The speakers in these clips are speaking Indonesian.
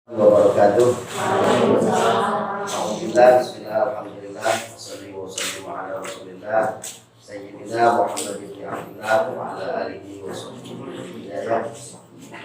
Wabarakatuh. Alhamdulillah, bismillah, alhamdulillah, wassalamualaikum ala rasulillah Sayyidina Muhammad bin Abdullah wa ala alihi wa sahbihi hidayah.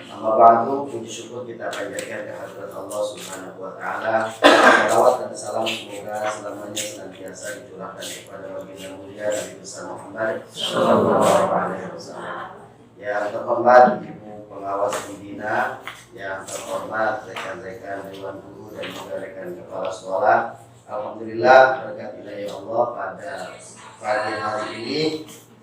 Amma ba'du, puji syukur kita panjatkan kehadirat Allah subhanahu wa ta'ala. Salawat dan salam semoga selamanya senantiasa dicurahkan kepada baginda mulia Nabi besar Muhammad sallallahu alaihi wasallam. Yang terhormat Ibu Pengawas Pembina, yang terhormat rekan-rekan Dewan Guru dan juga rekan kepala sekolah. Alhamdulillah berkat hidayah Allah pada pagi hari ini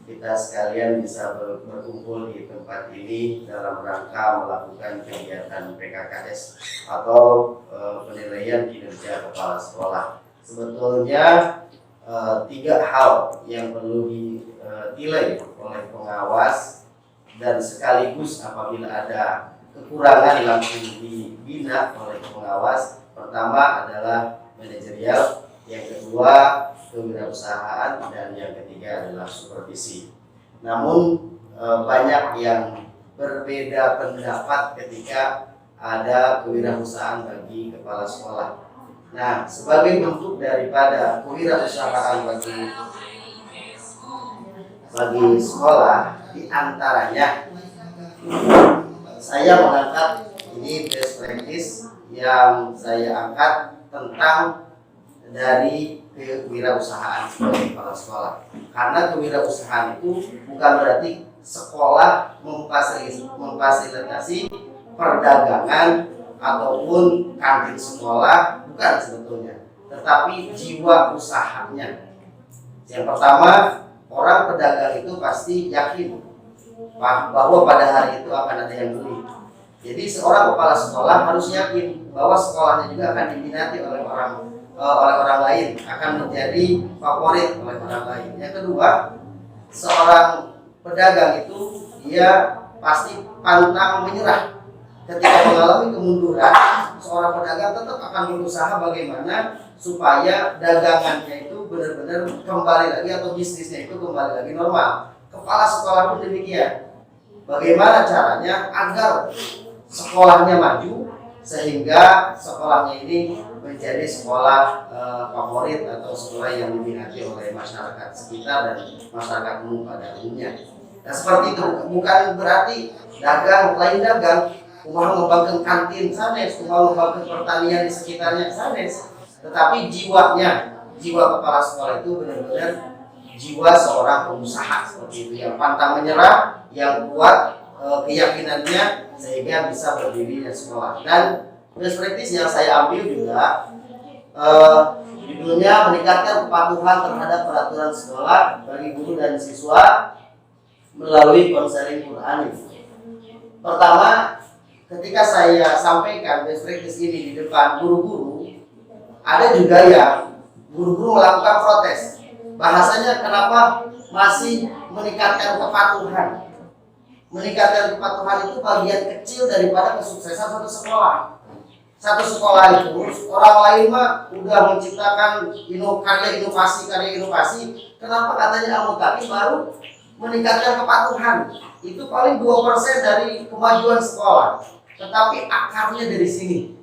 kita sekalian bisa berkumpul di tempat ini dalam rangka melakukan kegiatan PKKS atau penilaian kinerja kepala sekolah. Sebetulnya tiga hal yang perlu dinilai oleh pengawas, dan sekaligus apabila ada kekurangan langsung dibina oleh pengawas. Pertama adalah manajerial, yang kedua kewirausahaan, dan yang ketiga adalah supervisi. Namun banyak yang berbeda pendapat ketika ada kewirausahaan bagi kepala sekolah. Nah, sebagai bentuk daripada kewirausahaan bagi sekolah, diantaranya saya mengangkat ini best practice yang saya angkat tentang dari kewirausahaan sebagai kepala sekolah. Karena kewirausahaan itu bukan berarti sekolah memfasilitasi perdagangan ataupun kantin sekolah, bukan sebetulnya, tetapi jiwa usahanya. Yang pertama, orang pedagang itu pasti yakin bahwa pada hari itu akan ada yang beli. Jadi seorang kepala sekolah harus yakin bahwa sekolahnya juga akan diminati oleh orang lain, akan menjadi favorit oleh orang lain. Yang kedua, seorang pedagang itu dia pasti pantang menyerah. Ketika mengalami kemunduran, seorang pedagang tetap akan berusaha bagaimana supaya dagangannya itu benar-benar kembali lagi atau bisnisnya itu kembali lagi normal. Kepala sekolah pun demikian. Bagaimana caranya agar sekolahnya maju sehingga sekolahnya ini menjadi sekolah favorit atau sekolah yang diminati oleh masyarakat sekitar dan masyarakat umum pada umumnya. Nah, seperti itu bukan berarti dagang lain dagang, mau membangun kantin sanes, mau membangun pertanian di sekitarnya sanes, tetapi jiwanya, jiwa kepala sekolah itu benar-benar jiwa seorang pengusaha seperti itu, yang pantang menyerah, yang kuat keyakinannya sehingga bisa berdirinya sekolah. Dan best practice yang saya ambil juga judulnya meningkatkan kepatuhan terhadap peraturan sekolah bagi guru dan siswa melalui konseling Qur'ani. Pertama, ketika saya sampaikan best practice ini di depan guru-guru, ada juga yang guru-guru melakukan protes. Bahasanya kenapa masih meningkatkan kepatuhan? Meningkatkan kepatuhan itu bagian kecil daripada kesuksesan satu sekolah. Satu sekolah itu orang lain mah udah menciptakan karya inovasi. Kenapa katanya Al-Muttaqin baru meningkatkan kepatuhan? Itu paling 2% dari kemajuan sekolah. Tetapi akarnya dari sini.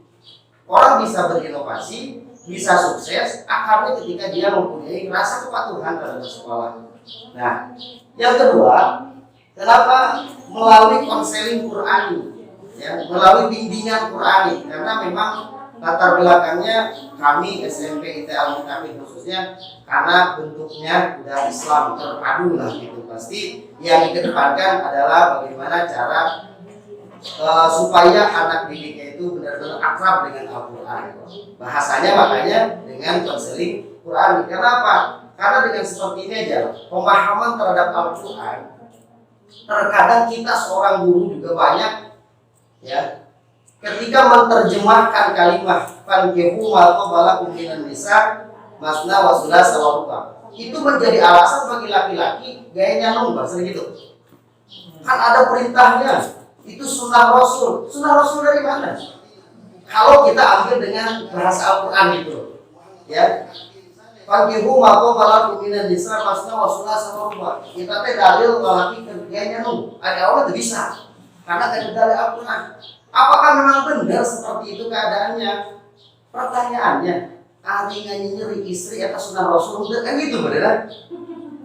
Orang bisa berinovasi, bisa sukses, akarnya ketika dia mempunyai rasa kepatuhan terhadap sekolah. Nah, yang kedua, kenapa melalui konseling Qur'ani, ya, melalui bimbingan Qur'ani? Karena memang latar belakangnya kami SMP IT Al-Muttaqin khususnya karena bentuknya udah Islam terpadu lah gitu. Pasti yang dikedepankan adalah bagaimana cara supaya anak didiknya itu benar-benar akrab dengan Al-Quran. Bahasanya makanya dengan konseling Qur'ani. Kenapa? Karena dengan seperti ini aja pemahaman terhadap Al-Quran. Terkadang kita seorang guru juga banyak, ya, ketika menerjemahkan kalimat fankihu ma qabalakum minan nisa masna wa thulatsa wa ruba', itu menjadi alasan bagi laki-laki gayanya nombor segitu. Kan ada perintahnya. Itu sunnah Rasul. Sunnah Rasul dari mana? Kalau kita ambil dengan bahasa Al-Quran itu, ya, fankihu ma qabalakum minan nisa masna wa thulatsa wa ruba'. Kita teh dalil laki kerjanya ada orang itu bisa. Karena dari Al-Quran. Apakah memang benar seperti itu keadaannya? Pertanyaannya, aringannya nyeri istri atau sunnah Rasul kan gitu benar?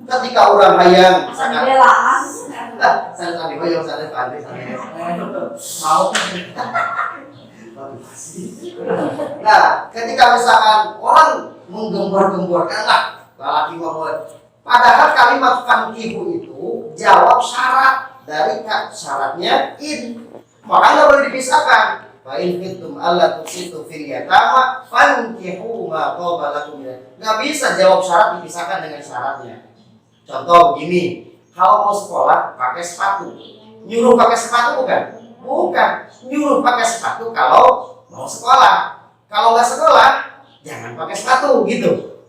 Ketika orang hayang Sambil belas. saya tadi hoyong saya pandai saya mau. Nah, ketika misalkan orang menggembor-gemborkan lah lelaki mau, padahal kalimat fankihu itu jawab syarat dari syaratnya in, maka nggak boleh dipisahkan. Fa in kuntum alla tusitu fil yatama fankihu ma qaba lakum. Nggak bisa jawab syarat dipisahkan dengan syaratnya. Contoh begini, kalau mau sekolah pakai sepatu, nyuruh pakai sepatu bukan? Bukan, nyuruh pakai sepatu kalau mau sekolah. Kalau nggak sekolah, jangan pakai sepatu gitu.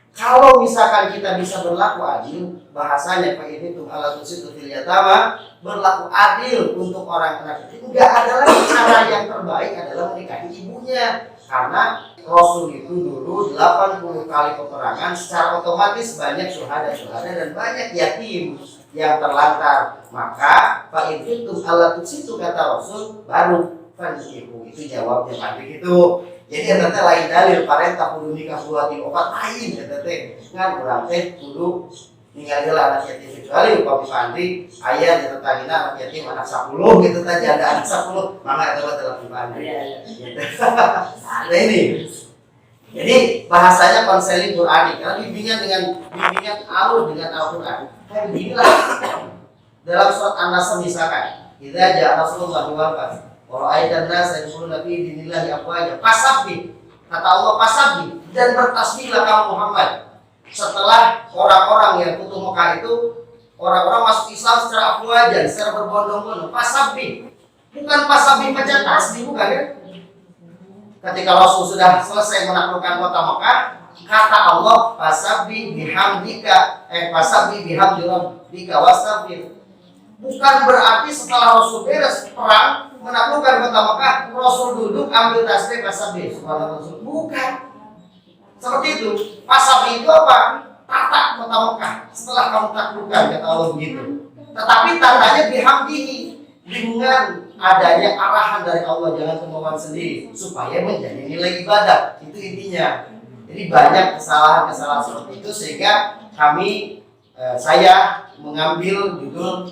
Kalau misalkan kita bisa berlaku adil, bahasanya Pak ini tuh ala tusitu fil yatama, berlaku adil untuk orang anak itu. Nggak ada lagi cara yang terbaik adalah menikahi ibunya. Karena Rasul itu dulu 80 kali peperangan, secara otomatis banyak syuhada dan banyak yatim yang terlantar. Maka Pak itu ala tusitu kata Rasul baru fankihu, itu jawabnya tadi itu. Jadi yang tete lain dalil parentah kudu nikah buat opat lain ya tete ngan urang teh kudu ninggalin anak yatim kecuali upami pandi ayah di tetangina anak yatim anak 10 gitu teh ada anak 10 maka itu adalah pandi. Gitu. Nah ini. Jadi bahasanya konseling Qur'ani karena bimbingan alur dengan Al-Qur'an. Kayak beginilah dalam surat An-Nasr misalkan, idza ja'a Rasulullah wal fath wa ra'aitan nasa yadkhuluna fi dinillahi afwaja fasabbih, kata Allah fasabbih, dan bertasbihlah kamu Muhammad. Setelah orang-orang yang putus Mekah itu orang-orang masuk Islam secara afwajan, secara berbondong-bondong, fasabbih. Bukan fasabbih baca tasbih, bukan ya? Ketika Rasul sudah selesai menaklukkan kota Mekah, kata Allah fasabbih bihamdika fasabbih bihamdi rabbika wastaghfir. Bukan berarti setelah Rasul beres perang menaklukkan kota Mekah, Rasul duduk ambil tasbih fasabbih subhanallah. Bukan. Seperti itu. Fasabbih itu apa? Tata kota Mekah setelah kamu taklukkan, kata Allah begitu. Tetapi tandanya bihamdihi, dengan adanya arahan dari Allah, jangan kemauan sendiri supaya menjadi nilai ibadah. Itu intinya. Jadi banyak kesalahan-kesalahan seperti itu sehingga saya mengambil judul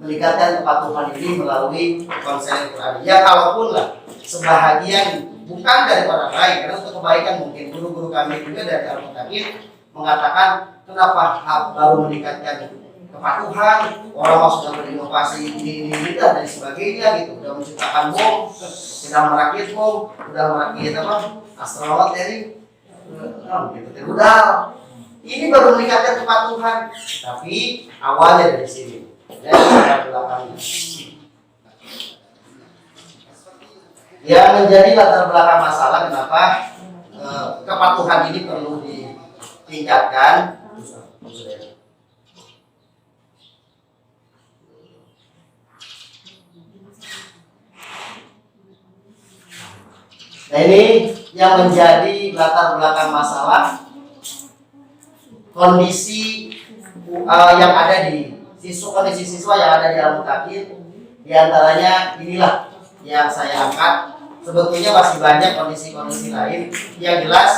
meningkatkan kepatuhan ini melalui konseling Qur'an. Ya kalaupun lah sebahagian bukan dari orang lain, karena untuk kebaikan mungkin guru-guru kami juga dari Al-Muttaqin mengatakan kenapa baru meningkatkan kepatuhan, orang sudah berinovasi ini dan sebagainya gitu, sudah menciptakan bom, sudah merakit bom, sudah merakit astronot dari gitu rudal. Ini baru meningkatkan kepatuhan, tapi awalnya dari sini. Yang menjadi latar belakang masalah kenapa kepatuhan ini perlu ditingkatkan. Nah ini yang menjadi latar belakang masalah kondisi yang ada di kondisi siswa yang ada di Al-Muttaqin. Di antaranya inilah yang saya angkat. Sebetulnya masih banyak kondisi-kondisi lain. Yang jelas,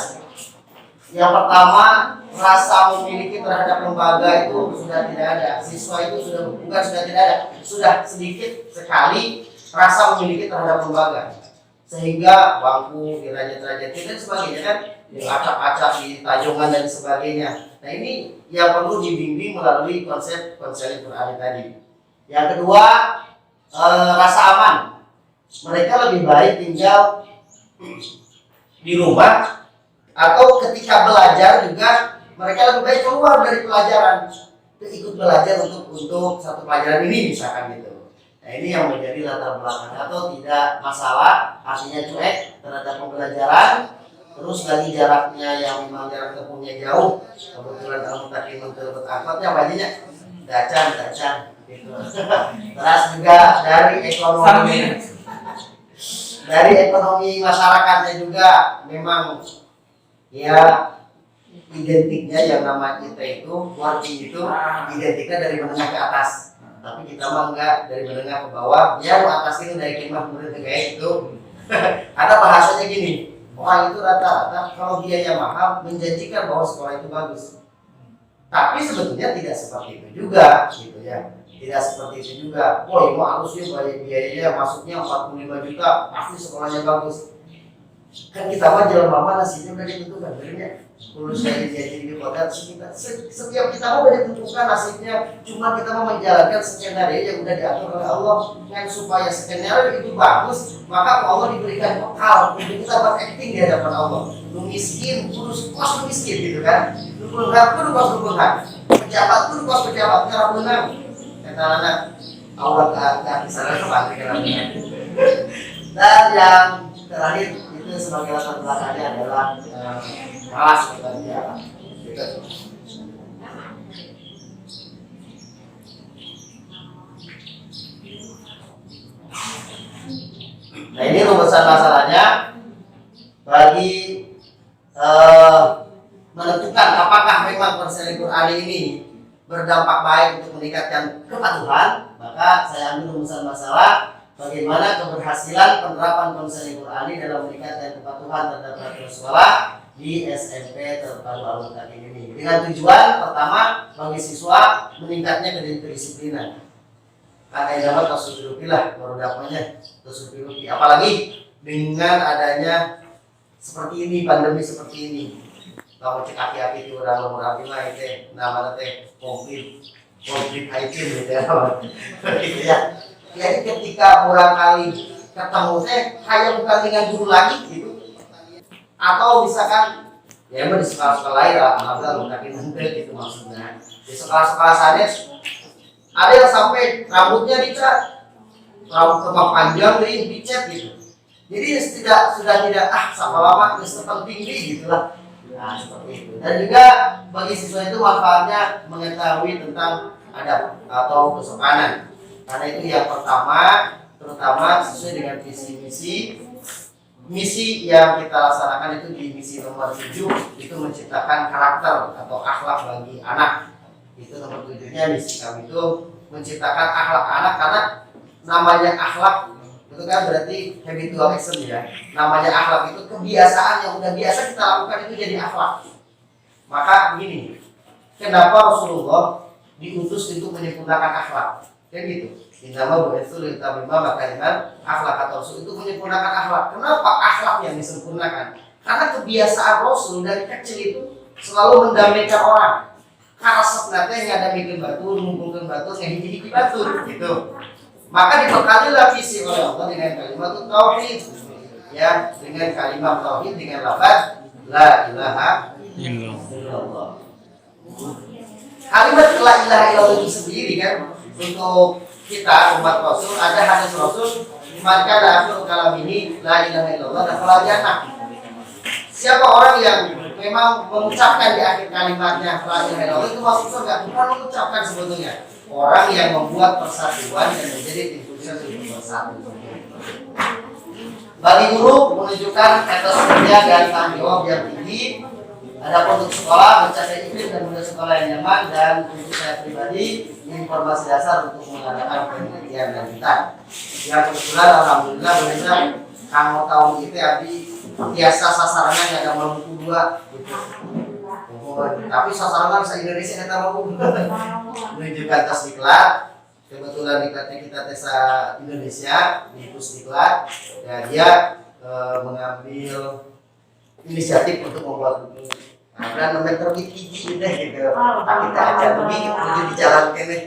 yang pertama, rasa memiliki terhadap lembaga itu sudah tidak ada. Siswa itu sudah tidak ada, sudah sedikit sekali rasa memiliki terhadap lembaga. Sehingga bangku dirajat-rajat dan sebagainya kan, acak-acak di tajungan dan sebagainya. Nah ini yang perlu dibimbing melalui konsep konseling Qur'an tadi. Yang kedua, rasa aman. Mereka lebih baik tinggal di rumah atau ketika belajar juga mereka lebih baik keluar dari pelajaran, ikut belajar untuk satu pelajaran ini misalkan gitu. Nah ini yang menjadi latar belakang. Atau tidak masalah, artinya cuek terhadap pembelajaran. Terus lagi jaraknya yang memang jarak tempuhnya jauh, kebetulan Al-Muttaqin menurut angkotnya banyak dacan gitu. Terus juga dari ekonomi masyarakatnya juga memang ya identiknya yang nama kita itu working itu identiknya dari menengah ke atas. Tapi kita mah enggak, dari menengah ke bawah, ya atas itu dari khidmat murid kayak itu. Ada bahasanya gini, orang itu rata-rata kalau biaya mahal menjanjikan bahwa sekolah itu bagus. Tapi sebetulnya tidak seperti itu juga, gitu ya. Tidak seperti itu juga. Oh, ini harusnya biayanya masuknya 45 juta, pasti sekolahnya bagus. Kan kita mah jalan mama nasibnya udah ditentukan, benernya. Kalau saya jadi di hotel, setiap kita mau udah ditentukan nasibnya. Cuma kita mau menjalankan skenario yang udah diatur oleh Allah. Dan supaya skenario itu bagus, maka Allah diberikan bekal untuk kita berakting di hadapan Allah. Lu miskin, kurus kos lu miskin gitu kan. Lu berhak, lu kos lu berhak. Pejabat, lu kos pejabat, nyerap benang. Kata anak Allah ke hati sana kembali. Dan yang terakhir itu sebagai latar belakangnya adalah malas bekerja. Gitu. Nah ini rumusan masalahnya bagi menentukan apakah memang konseling Qur'ani ini berdampak baik untuk meningkatkan kepatuhan, maka saya ambil rumusan masalah bagaimana keberhasilan penerapan konseling Qur'ani dalam meningkatkan kepatuhan terhadap peraturan sekolah di SMP Terpadu Al-Mutakin ini. Dengan tujuan pertama bagi siswa meningkatnya kedisiplinan. Karena yang dapat tasawufilah baru dapatnya tasawufi. Apalagi dengan adanya seperti ini, pandemi seperti ini. Kalau cek aki-aki itu udah nomor api lah itu namanya teh konflik IT gitu ya. Gitu ya. Jadi ketika barangkali ketemu teh hanya bukan dengan guru lagi gitu. Atau misalkan ya emang di sekolah-sekolah lain lah, alhamdulillah mungkin nanti gitu maksudnya. Di sekolah-sekolah sanes ada yang sampai rambutnya dicat, rambut kebak panjang dicat gitu. Jadi sudah tidak sama lama Mr. tinggi gitulah. Nah seperti itu. Dan juga bagi siswa itu manfaatnya mengetahui tentang adab atau kesopanan. Karena itu yang pertama, terutama sesuai dengan visi misi yang kita laksanakan itu di misi nomor 7 itu menciptakan karakter atau akhlak bagi anak. Itu nomor 7-nya misi kami itu menciptakan akhlak anak, karena namanya akhlak itu kan berarti habitual action ya. Namanya akhlak itu kebiasaan yang udah biasa kita lakukan itu jadi akhlak. Maka begini, kenapa Rasulullah diutus untuk menyempurnakan akhlak? Kan gitu. Innama bu'itsu liutammima makarimal akhlak, atau Rasul itu menyempurnakan akhlak. Kenapa akhlak yang disempurnakan? Karena kebiasaan Rasul dari kecil itu selalu mendamaikan orang. Karena sebenarnya yang ada bikin batu, mengumpulkan batu, ngehiji-hiji batu gitu. Maka dibekalilah visi oleh Allah dengan kalimat tauhid, ya, dengan kalimat tauhid dengan lafaz la ilaha illallah. Kalimat la ilaha illallah itu sendiri kan untuk kita umat Rasul, ada hadis Rasul maka akhir kalam ini la ilaha illallah dakhala jannah. Siapa orang yang memang mengucapkan di akhir kalimatnya la ilaha illallah itu masuk surga, bukan mengucapkan sebetulnya. Orang yang membuat persatuan dan menjadi tim sukses untuk bersatu. Bagi guru menunjukkan etos kerja dan tanggung jawab yang tinggi. Adapun untuk sekolah mencapai iklim dan budaya sekolah yang nyaman, dan untuk saya pribadi informasi dasar untuk mengadakan penelitian lanjutan. Yang kebetulan alhamdulillah benar kamu tahun itu biasa sasarannya nggak ada mampu dua gitu. Tapi sasaran se Indonesia kita mampu menunjukkan tes diklat. Kebetulan diklatnya kita tes Indonesia di Pusdiklat, dan dia mengambil inisiatif untuk membuat buku. Nah, nomor terbit deh gitu. Kita aja begini untuk dijalankan nih.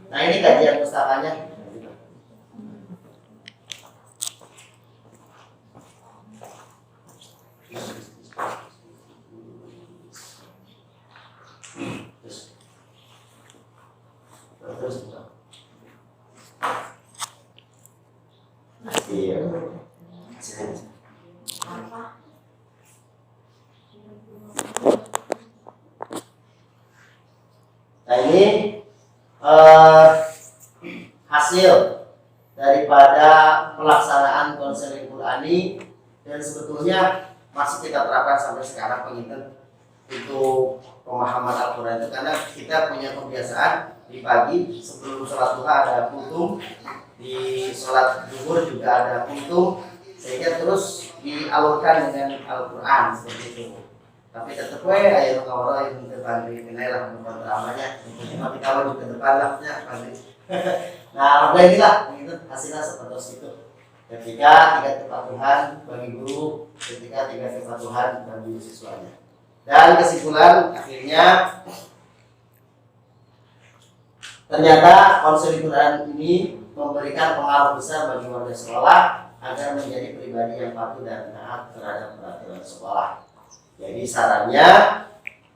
Nah ini kajian pustakanya. Iya. Nah ini hasil daripada pelaksanaan konseling Qur'ani, dan sebetulnya masih kita terapkan sampai sekarang penginten untuk pemahaman Al-Quran sekolah itu karena kita punya kebiasaan di pagi sebelum sholat duha ada kultum, di sholat zuhur juga ada kultum, sehingga terus dialurkan dengan Al-Quran seperti itu. Tapi tetap ayo ngawara yang depan di lah bukan dramanya, cuma kita wajib ke depan lah ya pasti. Nah, udah inilah itu hasilnya seperti itu. Ketika tingkat kepatuhan bagi guru, ketika tingkat kepatuhan bagi siswanya. Dan kesimpulan akhirnya ternyata konseling Quran ini memberikan pengaruh besar bagi warga sekolah agar menjadi pribadi yang patuh dan taat terhadap peraturan sekolah. Jadi sarannya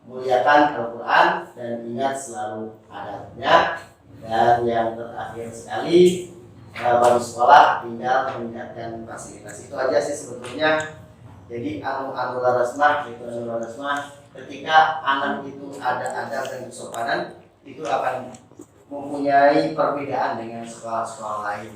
muliakan Al-Quran dan ingat selalu adabnya. Dan yang terakhir sekali bagi sekolah tinggal meningkatkan fasilitas. Itu aja sih sebetulnya. Jadi anu larasmah itu ketika anak itu ada adab dan kesopanan itu akan mempunyai perbedaan dengan sekolah-sekolah lain.